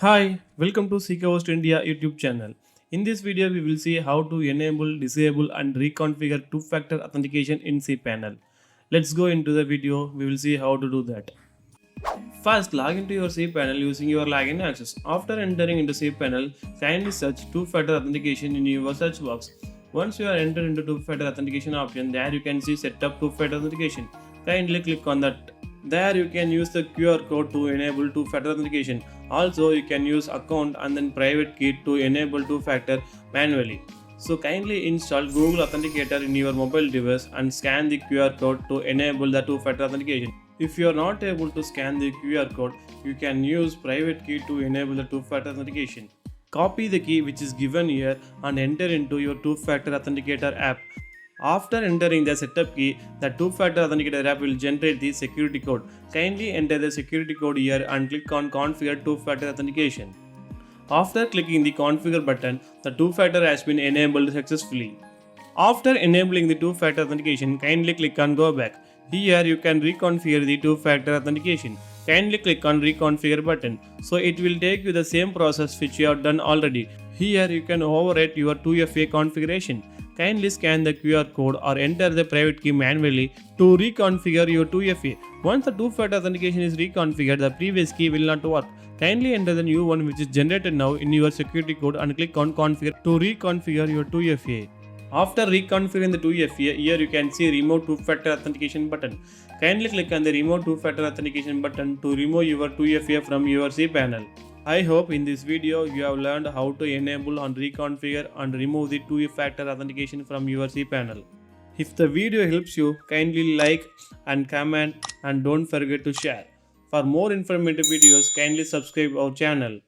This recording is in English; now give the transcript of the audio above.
Hi, welcome to SeekaHost India YouTube channel. In this video, we will see how to enable, disable and reconfigure two-factor authentication in cPanel. Let's go into the video, we will see how to do that. First, log into your cPanel using your login access. After entering into cPanel, kindly search two-factor authentication in your search box. Once you are entered into two-factor authentication option, there you can see setup two-factor authentication. Kindly click on that. There you can use the QR code to enable two-factor authentication. Also, you can use account and then private key to enable two-factor manually. So kindly install Google Authenticator in your mobile device and scan the QR code to enable the two-factor authentication. If you are not able to scan the QR code, you can use private key to enable the two-factor authentication. Copy the key which is given here and enter into your two-factor authenticator app. After entering the setup key, the two-factor authenticator app will generate the security code. Kindly enter the security code here and click on configure two-factor authentication. After clicking the configure button, the two-factor has been enabled successfully. After enabling the two-factor authentication, kindly click on go back. Here you can reconfigure the two-factor authentication. Kindly click on reconfigure button. So it will take you the same process which you have done already. Here you can overwrite your 2FA configuration. Kindly scan the QR code or enter the private key manually to reconfigure your 2FA. Once the two-factor authentication is reconfigured, the previous key will not work. Kindly enter the new one which is generated now in your security code and click on configure to reconfigure your 2FA. After reconfiguring the 2FA, here you can see remove two-factor authentication button. Kindly click on the remove two-factor authentication button to remove your 2FA from your cPanel. I hope in this video you have learned how to enable and reconfigure and remove the two-factor authentication from your cPanel. If the video helps you, kindly like and comment and don't forget to share. For more informative videos, kindly subscribe our channel.